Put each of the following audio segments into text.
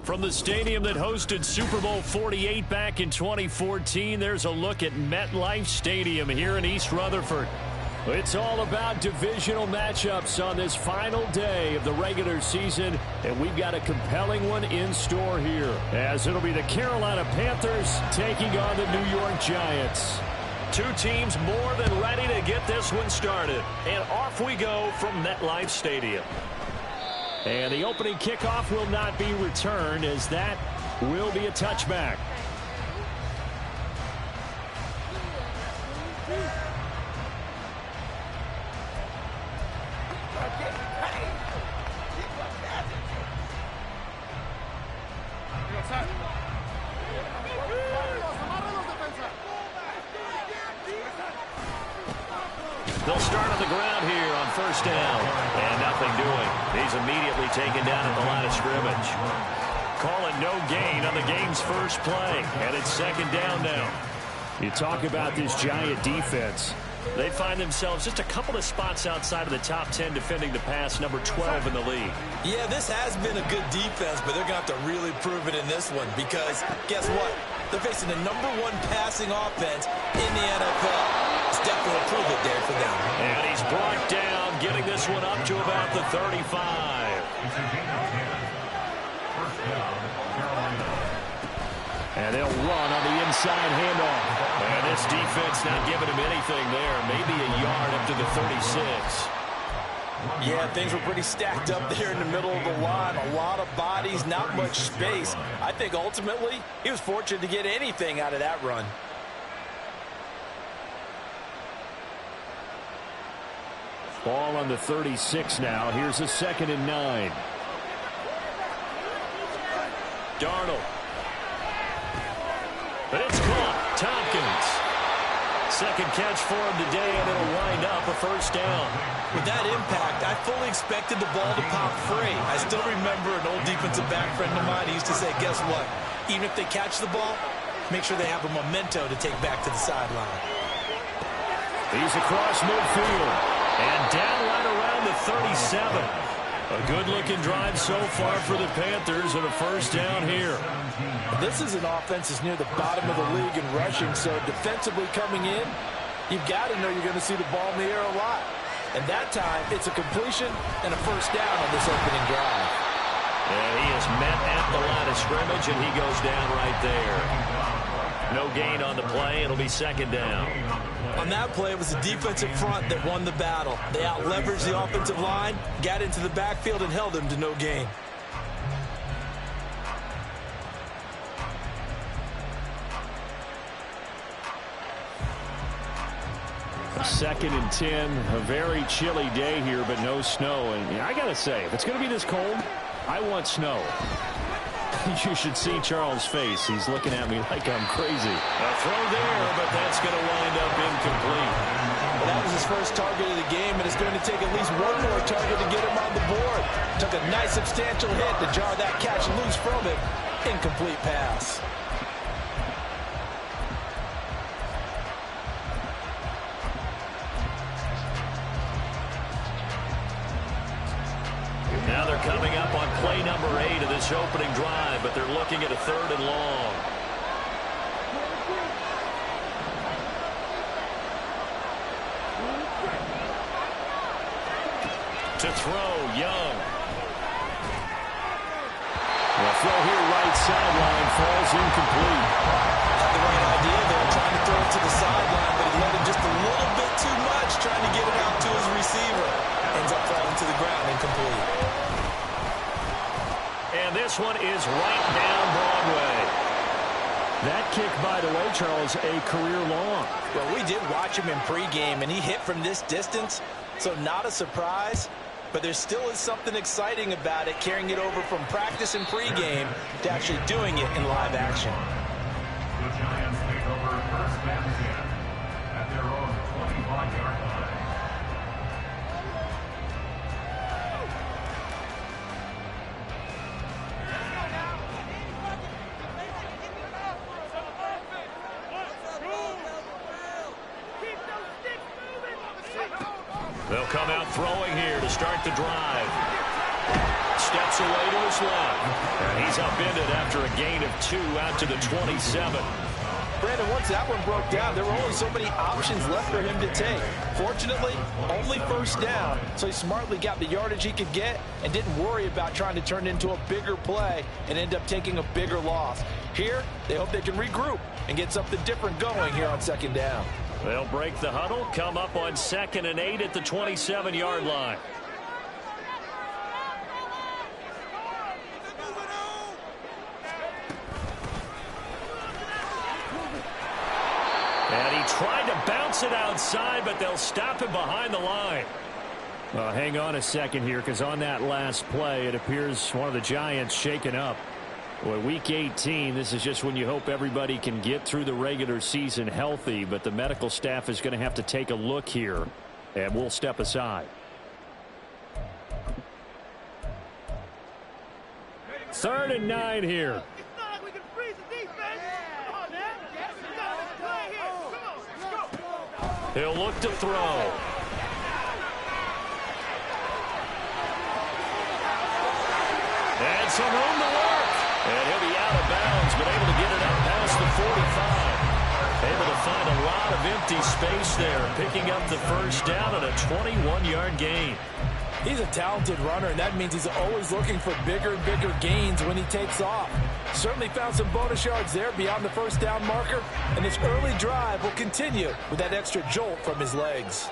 From the stadium that hosted Super Bowl 48 back in 2014, there's a look at MetLife Stadium here in East Rutherford. It's all about divisional matchups on this final day of the regular season, and we've got a compelling one in store here, as it'll be the Carolina Panthers taking on the New York Giants. Two teams more than ready to get this one started, and off we go from MetLife Stadium. And the opening kickoff will not be returned, as that will be a touchback. They'll start on the ground here on first down. And nothing doing. He's immediately taken down at the line of scrimmage. Call it no gain on the game's first play. And it's second down now. You talk about this Giant defense. They find themselves just a couple of spots outside of the top 10 defending the pass, number 12 in the league. Yeah, this has been a good defense, but they're going to have to really prove it in this one because, guess what? They're facing the number one passing offense in the NFL. It's definitely a prove it there for them. And he's brought down, getting this one up to about the 35. And they'll run on the inside handoff. And this defense not giving him anything there. Maybe a yard up to the 36. Yeah, things were pretty stacked up there in the middle of the line. A lot of bodies, not much space. I think ultimately he was fortunate to get anything out of that run. Ball on the 36 now. Here's a 2nd and 9. Darnold. But it's caught. Tompkins. Second catch for him today, and it'll wind up a first down. With that impact, I fully expected the ball to pop free. I still remember an old defensive back friend of mine. He used to say, guess what? Even if they catch the ball, make sure they have a memento to take back to the sideline. He's across midfield. And down right around the 37. A good-looking drive so far for the Panthers, and a first down here. This is an offense that's near the bottom of the league in rushing, so defensively coming in, you've got to know you're going to see the ball in the air a lot. And that time, it's a completion and a first down on this opening drive. And he is met at the line of scrimmage, and he goes down right there. No gain on the play. It'll be second down. On that play, it was the defensive front that won the battle. They out-leveraged the offensive line, got into the backfield, and held them to no gain. Second and 10, a very chilly day here, but no snow. And I got to say, if it's going to be this cold, I want snow. You should see Charles' face. He's looking at me like I'm crazy. A throw there, but that's going to wind up incomplete. Well, that was his first target of the game, and it's going to take at least one more target to get him on the board. Took a nice substantial hit to jar that catch loose from him. Incomplete pass. Now they're coming up on play number 8 of this opening drive, but they're looking at a 3rd and long. To throw, Young. The throw here right sideline falls incomplete. Had the right idea there, trying to throw it to the sideline, but he let him just a little bit too much, trying to get it out to his receiver. Ends up falling to the ground, incomplete. And this one is right down Broadway. That kick, by the way, Charles, a career long. Well, we did watch him in pregame, and he hit from this distance, so not a surprise. But there still is something exciting about it, carrying it over from practice and pregame to actually doing it in live action. The Giants take over first and 10 at their own 25-yard line. They'll come out throwing here to start the drive. Steps Gets away to his left. And he's upended after a gain of 2 out to the 27. Brandon, once that one broke down, there were only so many options left for him to take. Fortunately, only first down, so he smartly got the yardage he could get and didn't worry about trying to turn it into a bigger play and end up taking a bigger loss. Here, they hope they can regroup and get something different going here on second down. They'll break the huddle, come up on 2nd and 8 at the 27-yard line. And he tried to bounce it outside, but they'll stop him behind the line. Well, hang on a second here, because on that last play, it appears one of the Giants shaken up. Boy, Week 18, this is just when you hope everybody can get through the regular season healthy, but the medical staff is going to have to take a look here, and we'll step aside. 3rd and 9 here. He'll look to throw. And some room to work. And he'll be out of bounds, but able to get it up past the 45. Able to find a lot of empty space there, picking up the first down on a 21-yard gain. He's a talented runner, and that means he's always looking for bigger and bigger gains when he takes off. Certainly found some bonus yards there beyond the first down marker, and this early drive will continue with that extra jolt from his legs.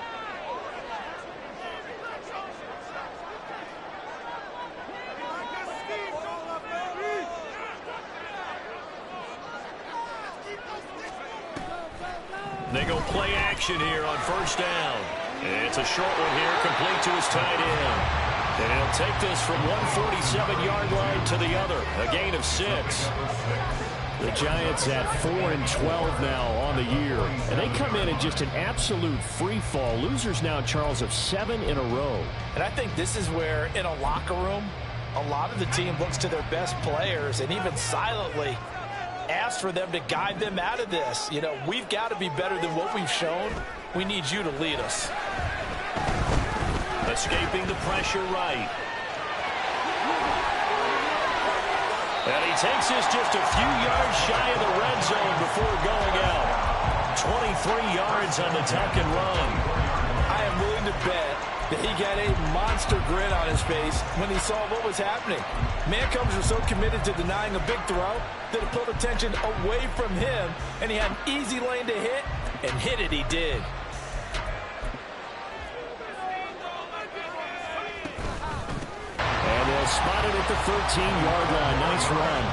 They go play action here on first down. It's a short one here, complete to his tight end. And he'll take this from 147-yard line to the other, a gain of 6. The Giants at 4-12 now on the year. And they come in just an absolute free fall. Losers now, Charles, of 7 in a row. And I think this is where, in a locker room, a lot of the team looks to their best players and even silently ask for them to guide them out of this. You know, we've got to be better than what we've shown. We need you to lead us. Escaping the pressure right. And he takes this just a few yards shy of the red zone before going out. 23 yards on the tuck and run. I am willing to bet that he got a monster grin on his face when he saw what was happening. Mancombs were so committed to denying a big throw that it pulled attention away from him, and he had an easy lane to hit, and hit it he did. And they'll spot it at the 13-yard line. Nice run.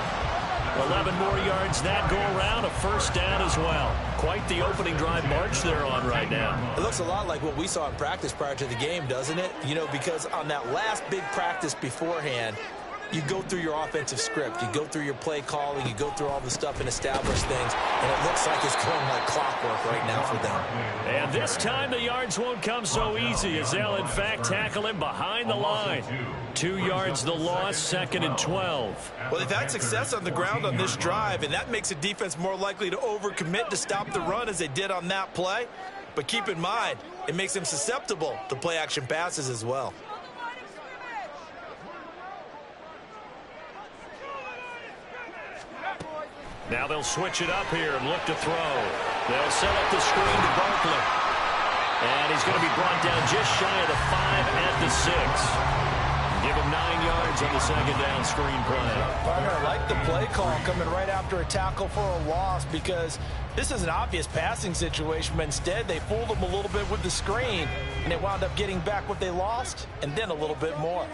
11 more yards that go around, a first down as well. Quite the opening drive march they're on right now. It looks a lot like what we saw in practice prior to the game, doesn't it? You know, because on that last big practice beforehand, you go through your offensive script. You go through your play calling. You go through all the stuff and establish things. And it looks like it's going like clockwork right now for them. And this time the yards won't come so easy as they'll, in fact, tackle him behind the line. 2 yards the loss, 2nd and 12. Well, they've had success on the ground on this drive, and that makes a defense more likely to overcommit to stop the run as they did on that play. But keep in mind, it makes them susceptible to play-action passes as well. Now they'll switch it up here and look to throw. They'll set up the screen to Barkley. And he's going to be brought down just shy of the 5 at the 6. Give him 9 yards on the second down screen play. Partner, I like the play call coming right after a tackle for a loss because this is an obvious passing situation, but instead they fooled them a little bit with the screen, and they wound up getting back what they lost and then a little bit more.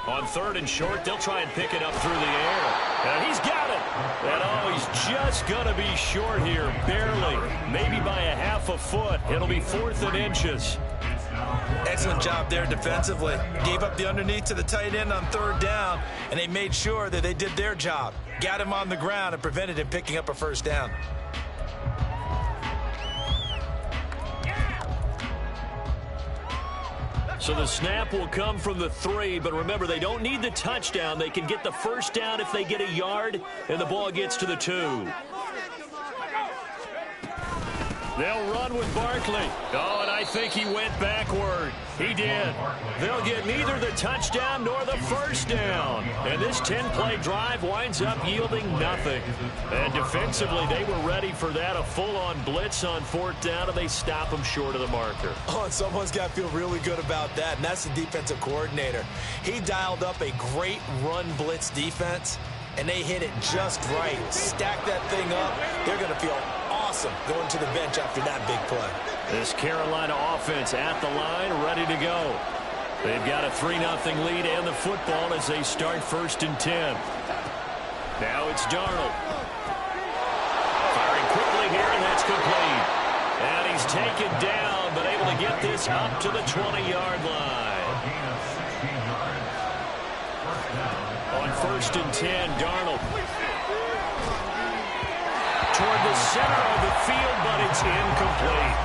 On 3rd and short, they'll try and pick it up through the air. And he's got it. And oh, he's just going to be short here, barely. Maybe by a half a foot. It'll be 4th and inches. Excellent job there defensively. Gave up the underneath to the tight end on 3rd down, and they made sure that they did their job. Got him on the ground and prevented him picking up a first down. So the snap will come from the 3, but remember, they don't need the touchdown. They can get the first down if they get a yard, and the ball gets to the 2. They'll run with Barkley. Oh, and I think he went backward. He did. They'll get neither the touchdown nor the first down. And this 10-play drive winds up yielding nothing. And defensively, they were ready for that. A full-on blitz on fourth down, and they stop them short of the marker. Oh, and someone's got to feel really good about that, and that's the defensive coordinator. He dialed up a great run blitz defense, and they hit it just right. Stack that thing up. They're going to feel awesome going to the bench after that big play. This Carolina offense at the line, ready to go. They've got a 3-0 lead and the football as they start 1st and 10. Now it's Darnold. Firing quickly here, and that's complete. And he's taken down, but able to get this up to the 20-yard line. On 1st and 10, Darnold. Toward the center of the field, but it's incomplete.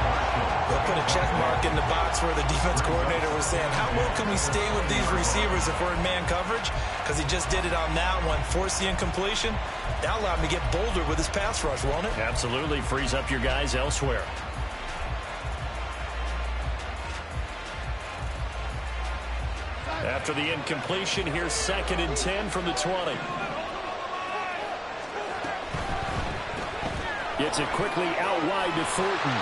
They'll put a check mark in the box where the defense coordinator was saying, how well can we stay with these receivers if we're in man coverage? Because he just did it on that one, forced the incompletion. That allowed him to get bolder with his pass rush, won't it? Absolutely. Frees up your guys elsewhere. After the incompletion, here's 2nd and 10 from the 20. Gets it quickly out wide to Thornton.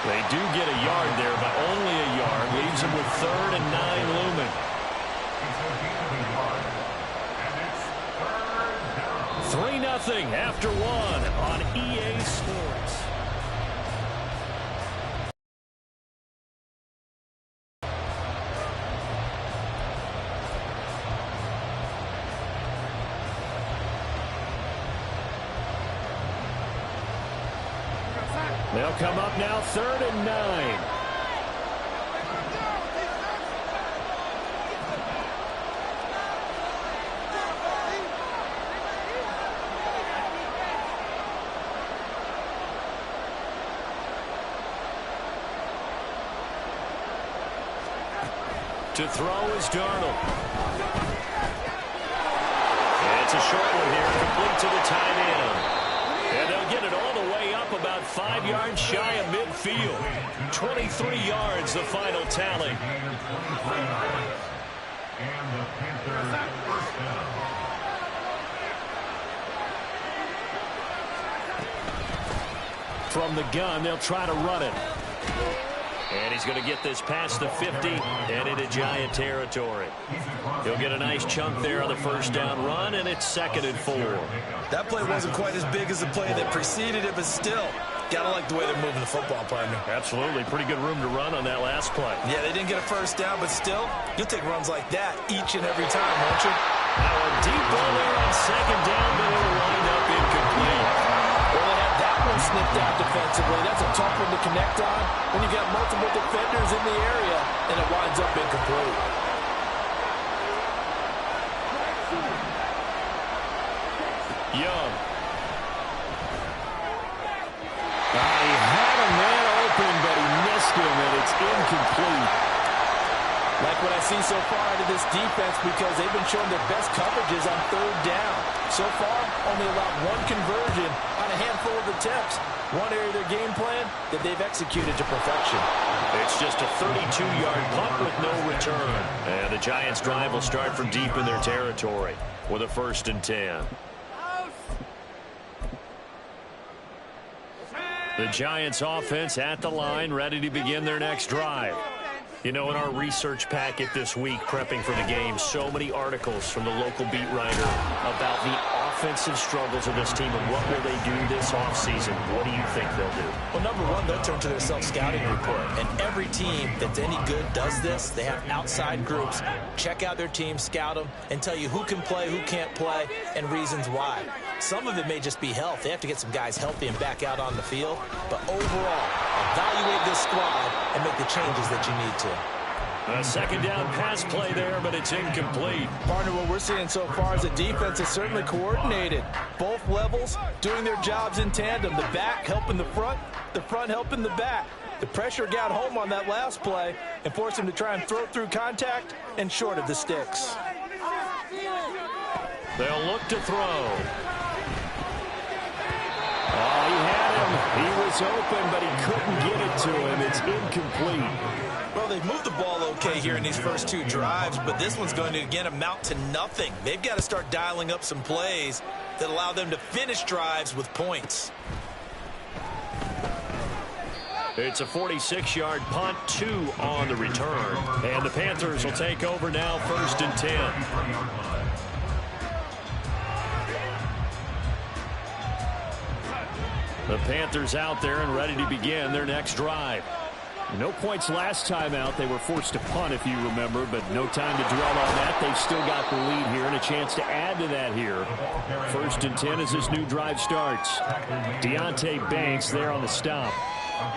They do get a yard there, but only a yard. Leaves them with 3rd and 9 looming. 3-0 after 1 on EA Sports. They'll come up now 3rd and 9. To throw is Darnold. And it's a short one here, complete to the tight end. And they'll get it all the way up about 5 yards shy of midfield. 23 yards, the final tally. And the Panthers first down. From the gun, they'll try to run it. And he's going to get this past the 50 and into Giant territory. He'll get a nice chunk there on the first down run, and it's 2nd and 4. That play wasn't quite as big as the play that preceded it, but still, gotta like the way they're moving the football, partner. Absolutely. Pretty good room to run on that last play. Yeah, they didn't get a first down, but still, you'll take runs like that each and every time, won't you? Now a deep ball there on 2nd down, but it'll wind up incomplete. Well, they had that one sniffed out defensively. That's a tough one to connect on when you've got multiple defenders in the area, and it winds up incomplete. Young. He had a man open, but he missed him, and it's incomplete. Like what I see so far out of this defense, because they've been showing their best coverages on 3rd down. So far, only allowed 1 conversion on a handful of attempts. One area of their game plan that they've executed to perfection. It's just a 32-yard punt with no return. And the Giants' drive will start from deep in their territory with a 1st and 10. The Giants' offense at the line, ready to begin their next drive. You know, in our research packet this week, prepping for the game, so many articles from the local beat writer about the offensive struggles of this team and what will they do this offseason. What do you think they'll do? Well, number one, they'll turn to their self-scouting report. And every team that's any good does this. They have outside groups. Check out their team, scout them, and tell you who can play, who can't play, and reasons why. Some of it may just be health. They have to get some guys healthy and back out on the field. But overall, evaluate this squad and make the changes that you need to. A 2nd down pass play there, but it's incomplete. Partner, what we're seeing so far is a defense is certainly coordinated. Both levels doing their jobs in tandem. The back helping the front helping the back. The pressure got home on that last play and forced him to try and throw through contact and short of the sticks. They'll look to throw. Oh, he had him. He was was open, but he couldn't get it to him. It's incomplete. Well, they've moved the ball okay here in these first 2 drives, but this one's going to, again, amount to nothing. They've got to start dialing up some plays that allow them to finish drives with points. It's a 46-yard punt, 2 on the return. And the Panthers will take over now, 1st and 10. The Panthers out there and ready to begin their next drive. No points last time out. They were forced to punt, if you remember, but no time to dwell on that. They've still got the lead here and a chance to add to that here. 1st and 10 as this new drive starts. Deonte Banks there on the stop.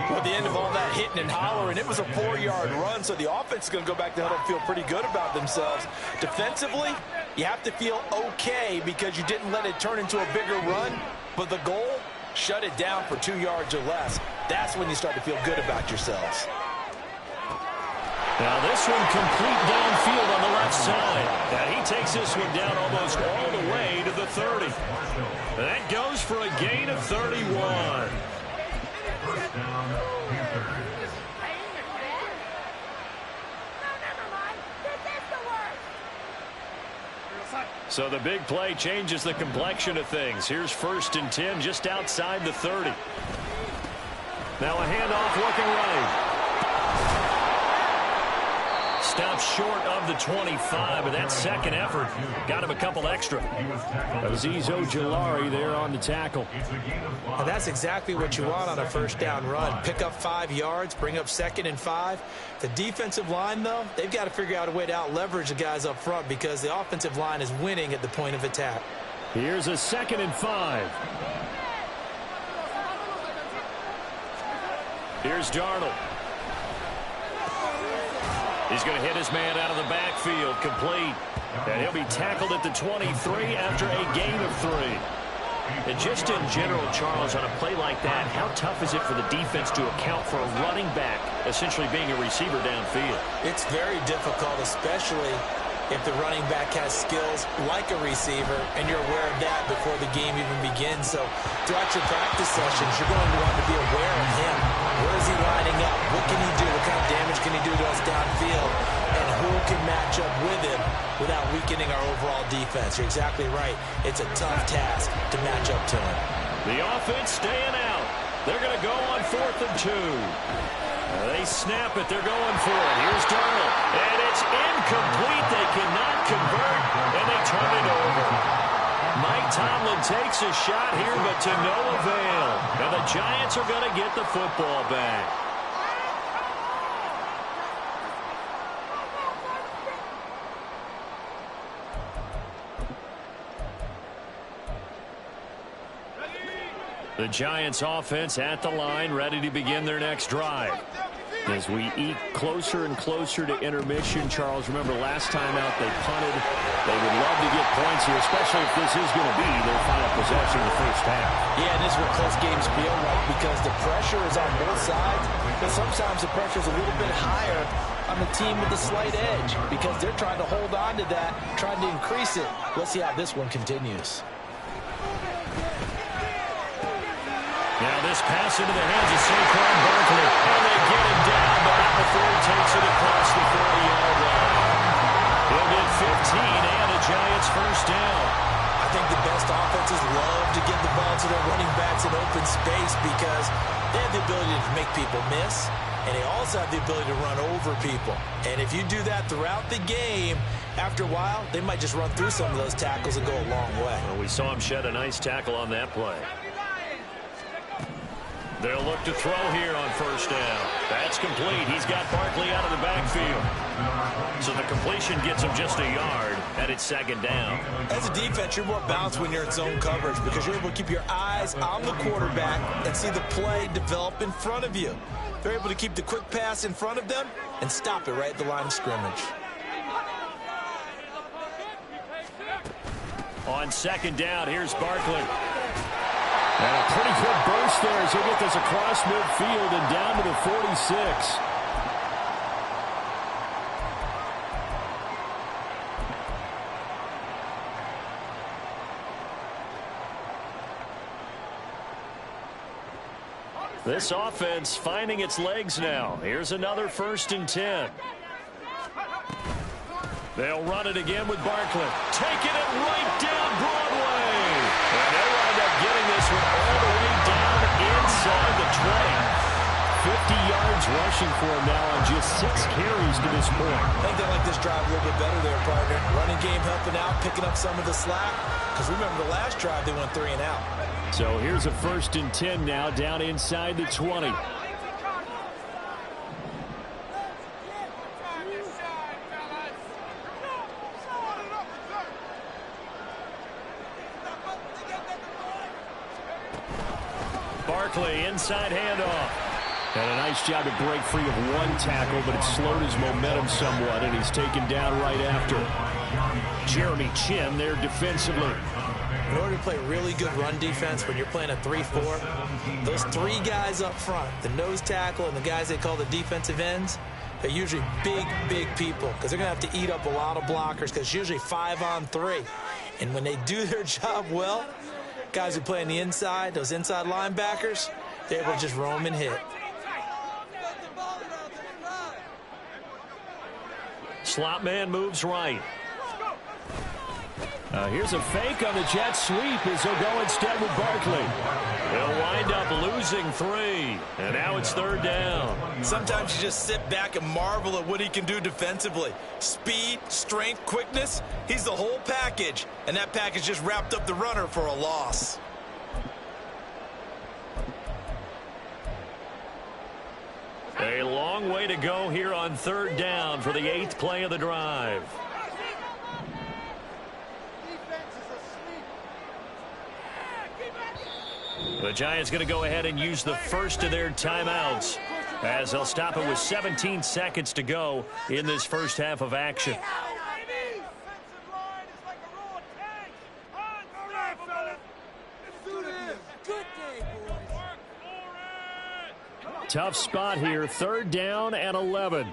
Well, at the end of all that hitting and hollering, it was a 4-yard run, so the offense is going to go back to huddle and feel pretty good about themselves. Defensively, you have to feel okay because you didn't let it turn into a bigger run, but the goal, shut it down for 2 yards or less. That's when you start to feel good about yourselves. Now this one complete downfield on the left side. And he takes this one down almost all the way to the 30. That goes for a gain of 31. First down, Panthers. So the big play changes the complexion of things. Here's 1st and 10 just outside the 30. Now a handoff looking right. Stops short of the 25, but that second effort got him a couple extra. Azeez Ojulari there on the tackle. And that's exactly what you want on a 1st down run. Pick up 5 yards, bring up 2nd and 5. The defensive line, though, they've got to figure out a way to out-leverage the guys up front because the offensive line is winning at the point of attack. Here's a 2nd and 5. Here's Darnold. He's going to hit his man out of the backfield, complete. And he'll be tackled at the 23 after a gain of 3. And just in general, Charles, on a play like that, how tough is it for the defense to account for a running back essentially being a receiver downfield? It's very difficult, especially if the running back has skills like a receiver, and you're aware of that before the game even begins. So throughout your practice sessions, you're going to want to be aware of him. Where is he lining up? What can he do? What kind of damage can he do to us downfield? And who can match up with him without weakening our overall defense? You're exactly right. It's a tough task to match up to him. The offense staying out. They're going to go on 4th and 2. They snap it. They're going for it. Here's Darnold. And it's incomplete. They cannot convert, and they turn it over. Mike Tomlin takes a shot here, but to no avail. And the Giants are going to get the football back. The Giants offense at the line, ready to begin their next drive. As we eat closer and closer to intermission, Charles, remember last time out they punted. They would love to get points here, especially if this is going to be their final possession in the first half. Yeah, and this is what close games feel like because the pressure is on both sides, but sometimes the pressure is a little bit higher on the team with the slight edge because they're trying to hold on to that, trying to increase it. Let's see how this one continues. Now this pass into the hands of Saquon Barkley, and they get him down, but not before he takes it across the 40-yard line. He'll get 15 and a Giants first down. I think the best offenses love to get the ball to their running backs in open space because they have the ability to make people miss, and they also have the ability to run over people. And if you do that throughout the game, after a while, they might just run through some of those tackles and go a long way. Well, we saw him shed a nice tackle on that play. They'll look to throw here on 1st down. That's complete. He's got Barkley out of the backfield. So the completion gets him just a yard, and it's 2nd down. As a defense, you're more balanced when you're in zone coverage because you're able to keep your eyes on the quarterback and see the play develop in front of you. They're able to keep the quick pass in front of them and stop it right at the line of scrimmage. On 2nd down, here's Barkley. And a pretty good burst there as he'll get this across midfield and down to the 46. This offense finding its legs now. Here's another 1st and 10. They'll run it again with Barkley. Taking it right down Broadway. And they wind up getting this one all the way down inside the 20. 50 yards rushing for him now on just 6 carries to this point. I think they like this drive a little bit better there, partner. Running game helping out, picking up some of the slack. Because remember the last drive, they went 3 and out. So here's a 1st and 10 now down inside the 20. Barkley, inside handoff. And a nice job to break free of one tackle, but it slowed his momentum somewhat, and he's taken down right after. Jeremy Chin there defensively. In order to play really good run defense when you're playing a 3-4, those 3 guys up front, the nose tackle and the guys they call the defensive ends, they're usually big, big people because they're going to have to eat up a lot of blockers because it's usually 5-on-3. And when they do their job well, guys who play on the inside, those inside linebackers, they're able to just roam and hit. Slot man moves right. Here's a fake on the jet sweep as he'll go instead with Barkley. They'll wind up losing 3. And now it's 3rd down. Sometimes you just sit back and marvel at what he can do defensively. Speed, strength, quickness, he's the whole package. And that package just wrapped up the runner for a loss. A long way to go here on 3rd down for the 8th play of the drive. The Giants going to go ahead and use the first of their timeouts as they'll stop it with 17 seconds to go in this first half of action. Tough spot here, 3rd down and 11.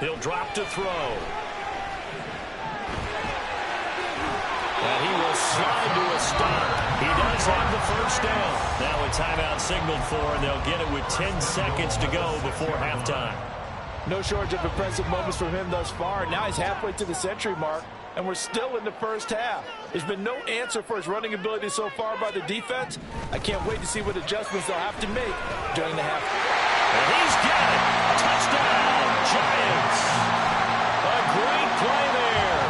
He'll drop to throw. And he will slide to a stop. He does have the 1st down. Now a timeout signaled for, and they'll get it with 10 seconds to go before halftime. No shortage of impressive moments from him thus far. Now he's halfway to the century mark, and we're still in the first half. There's been no answer for his running ability so far by the defense. I can't wait to see what adjustments they'll have to make during the half. And he's got it. Touchdown, Giants. A great play there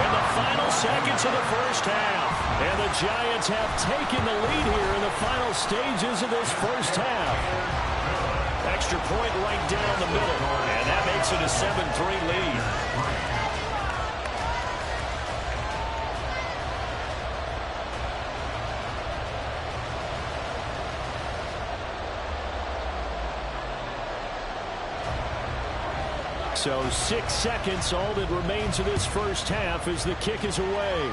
in the final seconds of the first half. And the Giants have taken the lead here in the final stages of this first half. Extra point right down the middle, and that makes it a 7-3 lead. So 6 seconds, all that remains of this first half as the kick is away.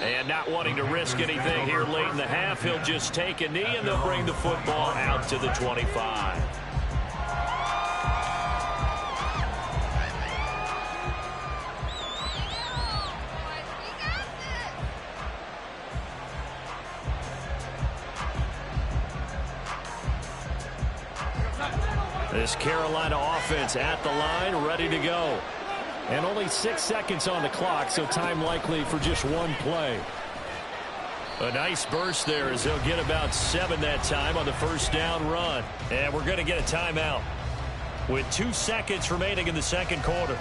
And not wanting to risk anything here late in the half, he'll just take a knee and they'll bring the football out to the 25. This Carolina offense at the line, ready to go. And only 6 seconds on the clock, so time likely for just one play. A nice burst there as they'll get about 7 that time on the first down run. And we're going to get a timeout with 2 seconds remaining in the second quarter.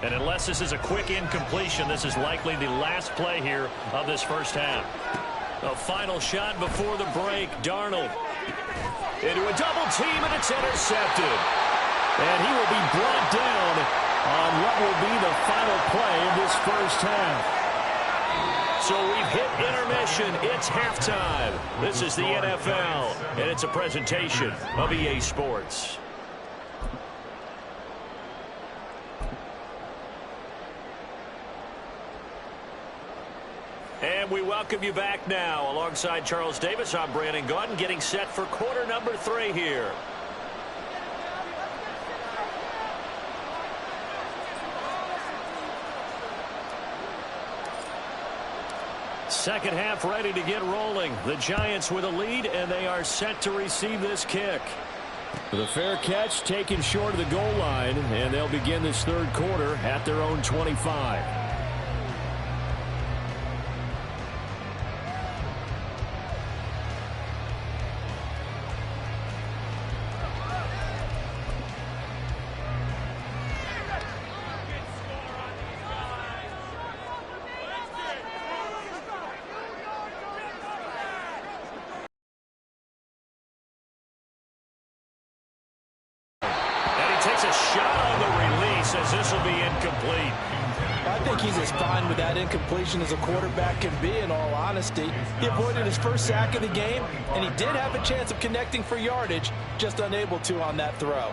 And unless this is a quick incompletion, this is likely the last play here of this first half. A final shot before the break. Darnold into a double team, and it's intercepted. And he will be brought down on what will be the final play of this first half. So we've hit intermission. It's halftime. This is the NFL, and it's a presentation of EA Sports. And we welcome welcome you back now. Alongside Charles Davis, I'm Brandon Gaudin, getting set for quarter number 3 here. Second half ready to get rolling. The Giants with a lead, and they are set to receive this kick. With a fair catch taken short of the goal line, and they'll begin this third quarter at their own 25. Takes a shot on the release as this will be incomplete. I think he's as fine with that incompletion as a quarterback can be, in all honesty. He avoided his first sack of the game, and he did have a chance of connecting for yardage, just unable to on that throw.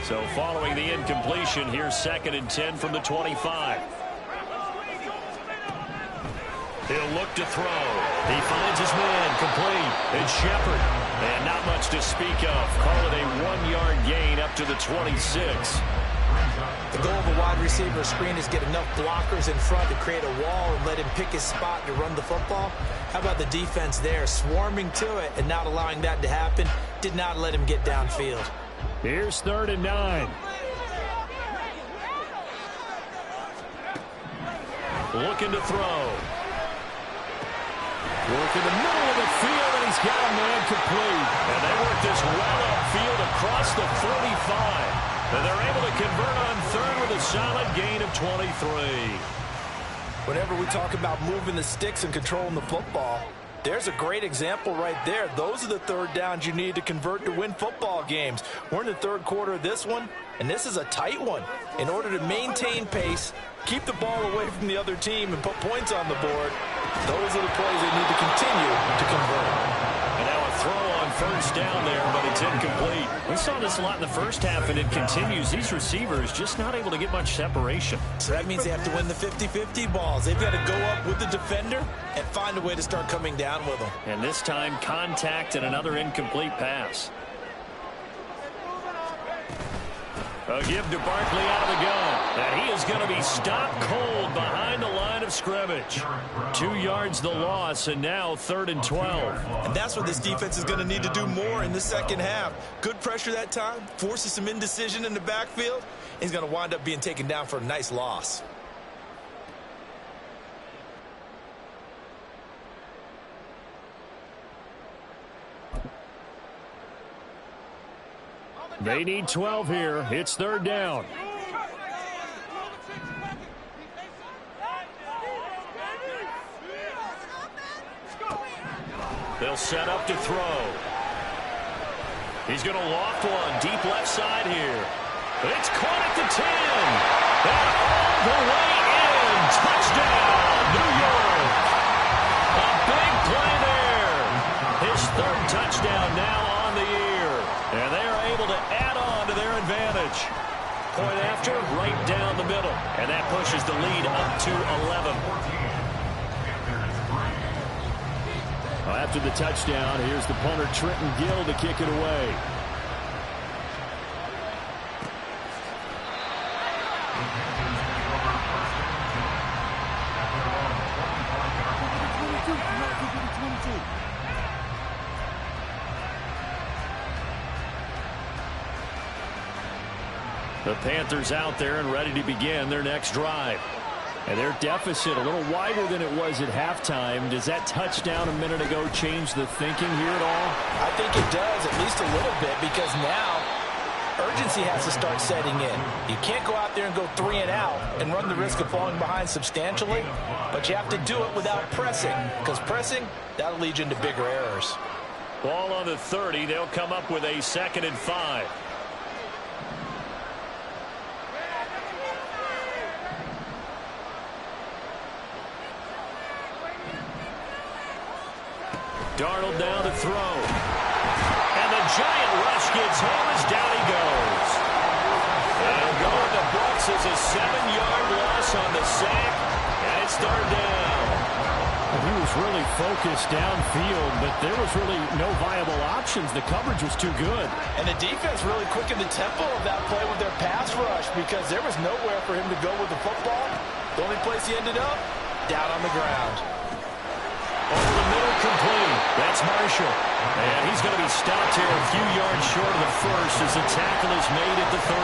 So following the incompletion, here's 2nd and 10 from the 25. He'll look to throw. He finds his man complete. It's Shepard. And not much to speak of. Call it a 1-yard gain up to the 26. The goal of a wide receiver screen is get enough blockers in front to create a wall and let him pick his spot to run the football. How about the defense there, swarming to it and not allowing that to happen? Did not let him get downfield. Here's 3rd and 9. Looking to throw. Work in the middle of the field, and he's got a man complete. And they work this well upfield across the 45. And they're able to convert on 3rd with a solid gain of 23. Whenever we talk about moving the sticks and controlling the football, there's a great example right there. Those are the third downs you need to convert to win football games. We're in the third quarter of this one, and this is a tight one. In order to maintain pace, keep the ball away from the other team, and put points on the board, those are the plays they need to continue to convert. And now a throw on 1st down there, but it's incomplete. We saw this a lot in the first half, and it continues. These receivers just not able to get much separation. So that means they have to win the 50-50 balls. They've got to go up with the defender and find a way to start coming down with them. And this time, contact and another incomplete pass. A give to Barkley out of the gun. And he is going to be stopped cold behind the line of scrimmage. 2 yards the loss, and now 3rd and 12. And that's what this defense is going to need to do more in the second half. Good pressure that time, forces some indecision in the backfield. He's going to wind up being taken down for a nice loss. They need 12 here. It's 3rd down. They'll set up to throw. He's going to loft one deep left side here. It's caught at the 10. And all the way in. Touchdown, New York. A big play there. His 3rd touchdown now on the year. And they are able to add on to their advantage. Point after, right down the middle. And that pushes the lead up to 11. After the touchdown, here's the punter, Trenton Gill, to kick it away. The Panthers out there and ready to begin their next drive. And their deficit a little wider than it was at halftime. Does that touchdown a minute ago change the thinking here at all? I think it does, at least a little bit, because now urgency has to start setting in. You can't go out there and go 3 and out and run the risk of falling behind substantially, but you have to do it without pressing, because pressing, that'll lead you into bigger errors. Ball on the 30. They'll come up with a 2nd and 5. Darnold down to throw. And the giant rush gets home as down he goes. And going to Brooks is a 7-yard loss on the sack, and it's third down. He was really focused downfield, but there was really no viable options. The coverage was too good. And the defense really quickened the tempo of that play with their pass rush because there was nowhere for him to go with the football. The only place he ended up, down on the ground. Over the middle, complete. That's Marshall. And he's going to be stopped here a few yards short of the first as the tackle is made at the 33.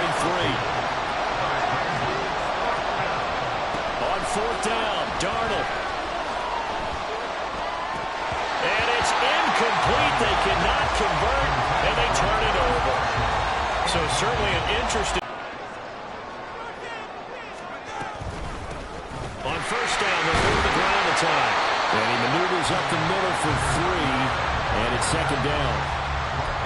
On fourth down, Darnold. And it's incomplete. They cannot convert, and they turn it over. So certainly an interesting. On first down, they'll move the ground attack. And he maneuvers up the middle for 3, and it's second down.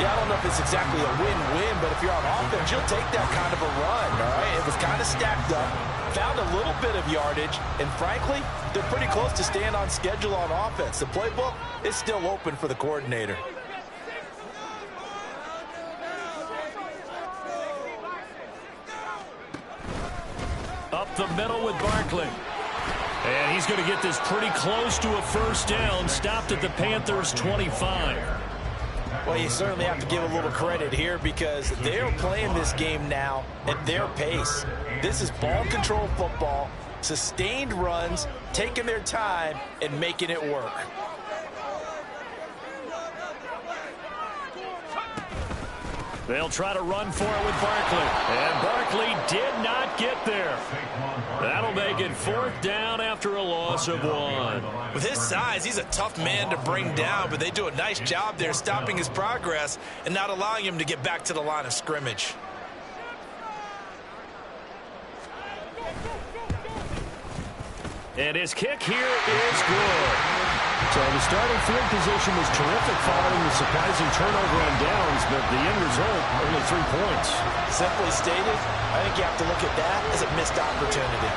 Yeah, I don't know if it's exactly a win-win, but if you're on offense, you'll take that kind of a run, all right? It was kind of stacked up, found a little bit of yardage, and frankly, they're pretty close to staying on schedule on offense. The playbook is still open for the coordinator. Up the middle with Barkley. And he's going to get this pretty close to a first down, stopped at the Panthers' 25. Well, you certainly have to give a little credit here because they're playing this game now at their pace. This is ball control football, sustained runs, taking their time, and making it work. They'll try to run for it with Barkley. And Barkley did not get there. That'll make it fourth down after a loss of 1. With his size, he's a tough man to bring down, but they do a nice job there stopping his progress and not allowing him to get back to the line of scrimmage. And his kick here is good. So the starting field position was terrific following the surprising turnover on downs, but the end result, only 3 points. Simply stated, I think you have to look at that as a missed opportunity.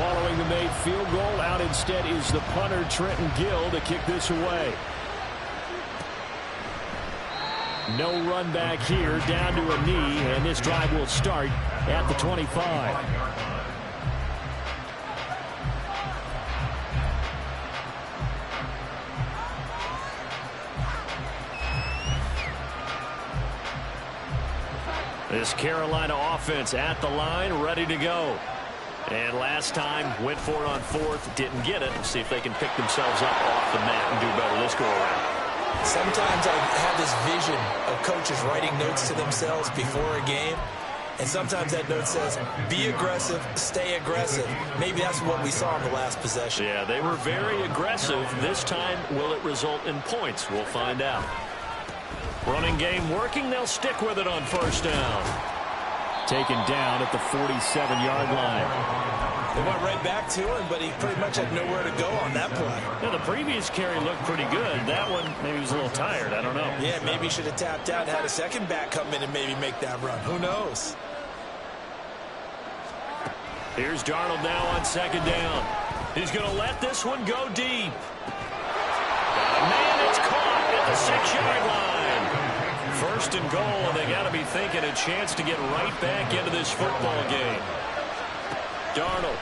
Following the made field goal, out instead is the punter, Trenton Gill, to kick this away. No run back here, down to a knee, and this drive will start at the 25. This Carolina offense at the line, ready to go. And last time, went for it on fourth, didn't get it. We'll see if they can pick themselves up off the mat and do better this go-around. Sometimes I have this vision of coaches writing notes to themselves before a game, and sometimes that note says, be aggressive, stay aggressive. Maybe that's what we saw in the last possession. Yeah, they were very aggressive. This time, will it result in points? We'll find out. Running game working. They'll stick with it on first down. Taken down at the 47-yard line. They went right back to him, but he pretty much had nowhere to go on that play. Yeah, the previous carry looked pretty good. That one, maybe he was a little tired. I don't know. Yeah, maybe he should have tapped out and had a second back come in and maybe make that run. Who knows? Here's Darnold now on second down. He's going to let this one go deep. Man, it's caught at the 6-yard line. First and goal, and they got to be thinking a chance to get right back into this football game. Darnold.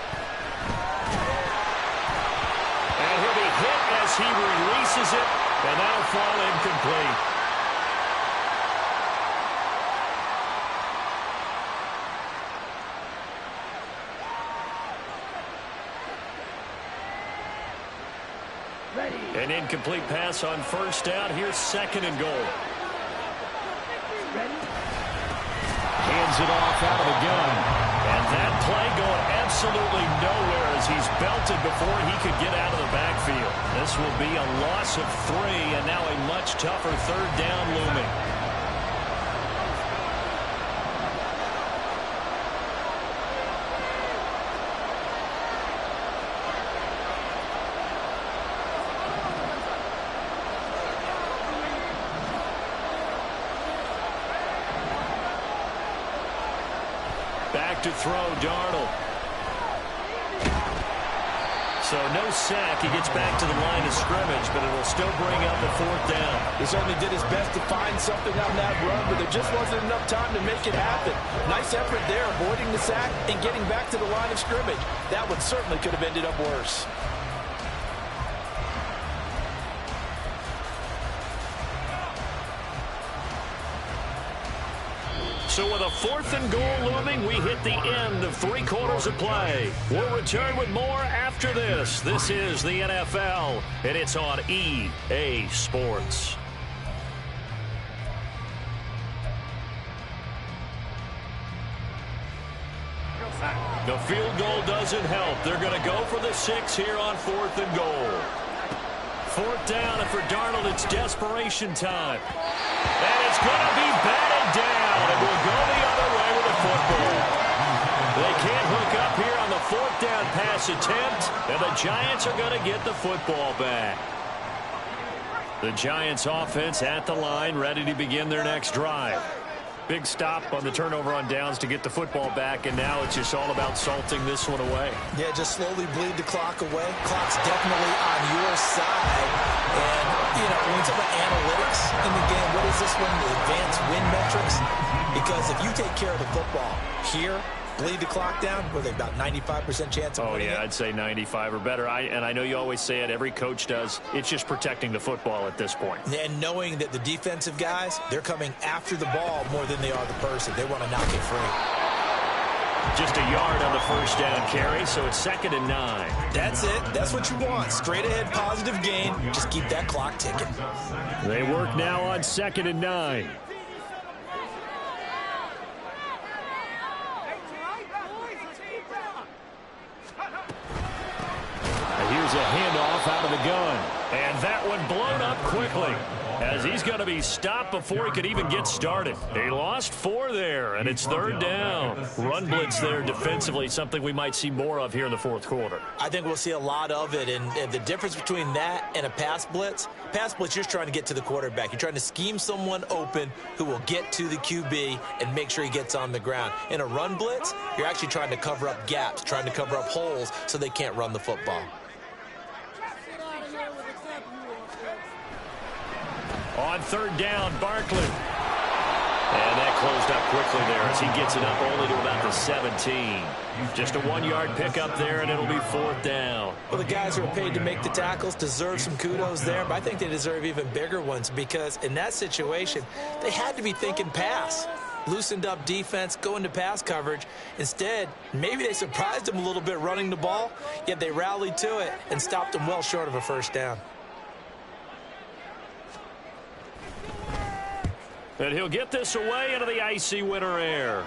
And he'll be hit as he releases it, and that'll fall incomplete. An incomplete pass on first down. Here's second and goal. Hands it off out of the gun. And that play going absolutely nowhere as he's belted before he could get out of the backfield. This will be a loss of 3, and now a much tougher third down looming. Back to throw, Darnold. So no sack. He gets back to the line of scrimmage, but it will still bring up a 4th down. He certainly did his best to find something on that run, but there just wasn't enough time to make it happen. Nice effort there, avoiding the sack and getting back to the line of scrimmage. That one certainly could have ended up worse. So with a 4th and goal looming, we hit the end of 3 quarters of play. We'll return with more after this. This is the NFL, and it's on EA Sports. The field goal doesn't help. They're going to go for the 6 here on 4th and goal. 4th down, and for Darnold, it's desperation time. And it's going to be batted down, and we'll go the other way with the football. They can't hook up here on the 4th down pass attempt, and the Giants are going to get the football back. The Giants offense at the line, ready to begin their next drive. Big stop on the turnover on downs to get the football back, and now it's just all about salting this one away. Yeah, just slowly bleed the clock away. Clock's definitely on your side. And, you know, when we talk about analytics in the game, what is this one? The advanced win metrics? Because if you take care of the football here, bleed the clock down, were they about 95% chance of winning it? I'd say 95 or better. And I know you always say it, every coach does. It's just protecting the football at this point. And knowing that the defensive guys, they're coming after the ball more than they are the person. They want to knock it free. Just a yard on the 1st down carry, so it's 2nd and 9. That's it. That's what you want. Straight ahead, positive gain. Just keep that clock ticking. They work now on 2nd and 9. Here's a handoff out of the gun. And that one blown up quickly, as he's going to be stopped before he could even get started. He lost 4 there, and it's 3rd down. Run blitz there defensively, something we might see more of here in the 4th quarter. I think we'll see a lot of it, and the difference between that and a pass blitz, you're just trying to get to the quarterback. You're trying to scheme someone open who will get to the QB and make sure he gets on the ground. In a run blitz, you're actually trying to cover up gaps, trying to cover up holes so they can't run the football. On 3rd down, Barkley. And that closed up quickly there as he gets it up only to about the 17. Just a 1-yard pickup there, and it'll be 4th down. Well, the guys who are paid to make the tackles deserve some kudos there, but I think they deserve even bigger ones because in that situation, they had to be thinking pass. Loosened up defense, go into pass coverage. Instead, maybe they surprised them a little bit running the ball, yet they rallied to it and stopped them well short of a 1st down. And he'll get this away into the icy winter air.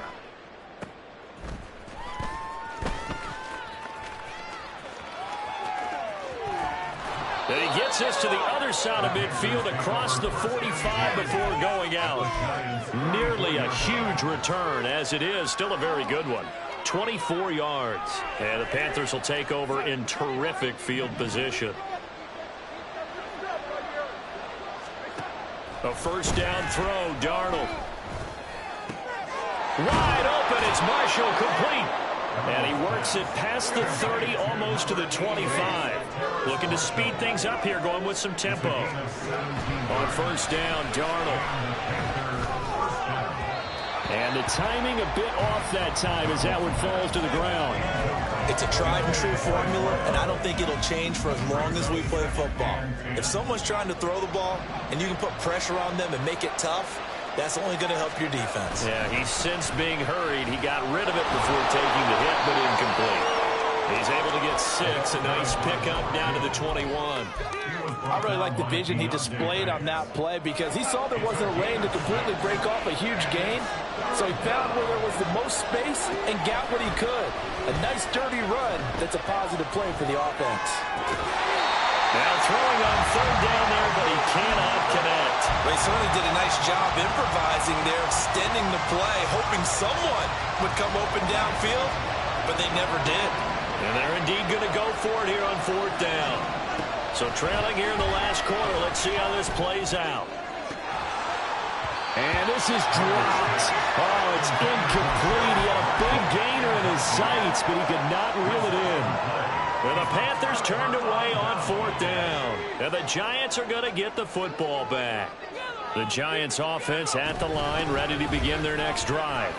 And he gets this to the other side of midfield across the 45 before going out. Nearly a huge return as it is. Still a very good one. 24 yards. And the Panthers will take over in terrific field position. A 1st down throw, Darnold. Wide open, it's Marshall, complete. And he works it past the 30, almost to the 25. Looking to speed things up here, going with some tempo. On 1st down, Darnold. And the timing a bit off that time as that one falls to the ground. It's a tried and true formula, and I don't think it'll change for as long as we play football. If someone's trying to throw the ball and you can put pressure on them and make it tough, that's only going to help your defense. Yeah, he's since being hurried. He got rid of it before taking the hit, but incomplete. He's able to get 6, a nice pickup down to the 21. I really like the vision he displayed on that play because he saw there wasn't a lane to completely break off a huge gain. So he found where there was the most space and got what he could. A nice dirty run that's a positive play for the offense. Now throwing on 3rd down there, but he cannot connect. They certainly did a nice job improvising there, extending the play, hoping someone would come open downfield, but they never did. And they're indeed going to go for it here on 4th down. So trailing here in the last quarter, let's see how this plays out. And this is dropped. Oh, it's incomplete. He had a big gainer in his sights, but he could not reel it in. And the Panthers turned away on 4th down. And the Giants are going to get the football back. The Giants offense at the line, ready to begin their next drive.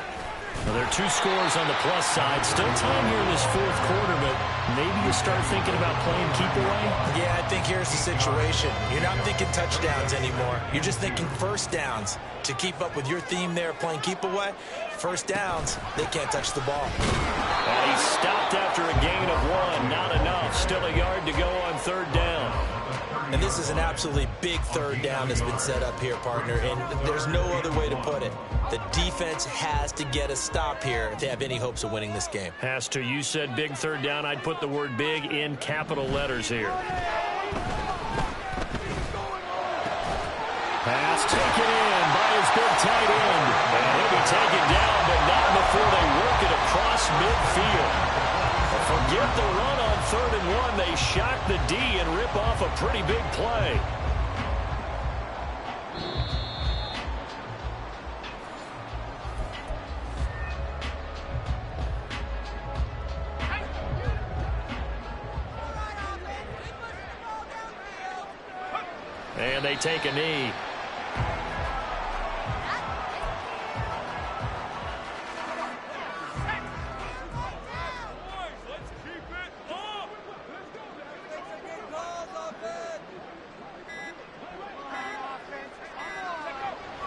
Well, there are 2 scores on the plus side. Still time here in this 4th quarter, but maybe you start thinking about playing keep away? Yeah, I think here's the situation. You're not thinking touchdowns anymore. You're just thinking first downs. To keep up with your theme there, playing keep away, first downs, they can't touch the ball. And he stopped after a gain of 1. Not enough. Still a yard to go on 3rd down. And this is an absolutely big 3rd down that's been set up here, partner, and there's no other way to put it. The defense has to get a stop here if they have any hopes of winning this game. Has to. You said big 3rd down. I'd put the word big in capital letters here. Pass taken in by his big tight end. And he'll be taken down, but not before they work it across midfield. Forget the run on 3rd and 1. They shock the D and rip off a pretty big play. And they take a knee.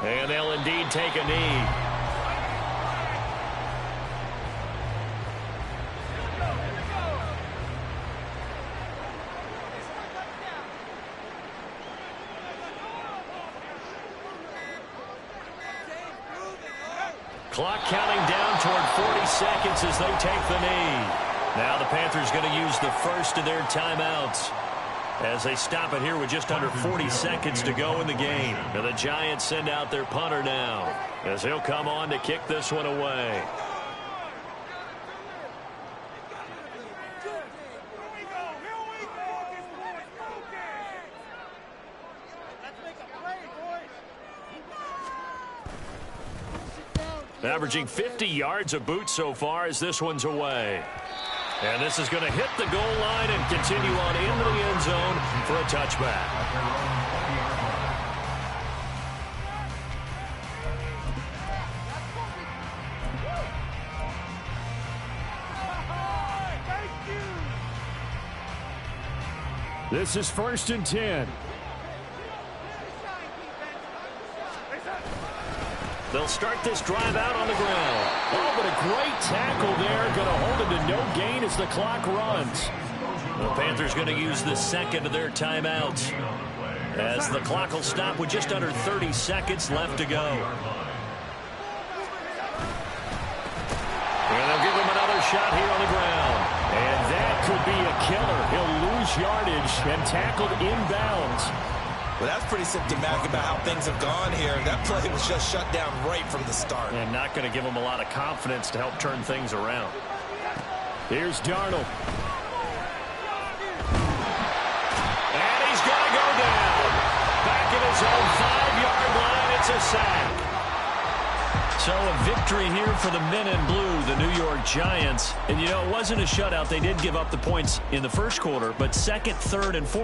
And they'll indeed take a knee. Clock counting down toward 40 seconds as they take the knee. Now the Panthers going to use the first of their timeouts as they stop it here with just under 40 seconds to go in the game. And the Giants send out their punter now as he'll come on to kick this one away. Averaging 50 yards a boot so far as this one's away. And this is going to hit the goal line and continue on into the end zone for a touchback. This is 1st and 10. They'll start this drive out on the ground. Oh, but a great tackle there. Going to hold him to no gain as the clock runs. The Panthers going to use the second of their timeouts as the clock will stop with just under 30 seconds left to go. And they'll give him another shot here on the ground. And that could be a killer. He'll lose yardage and tackled inbounds. Well, that's pretty symptomatic about how things have gone here. That play was just shut down right from the start. And not going to give him a lot of confidence to help turn things around. Here's Darnold. And he's going to go down. Back at his own 5-yard line. It's a sack. So a victory here for the men in blue, the New York Giants. And, you know, it wasn't a shutout. They did give up the points in the first quarter, but second, third, and fourth.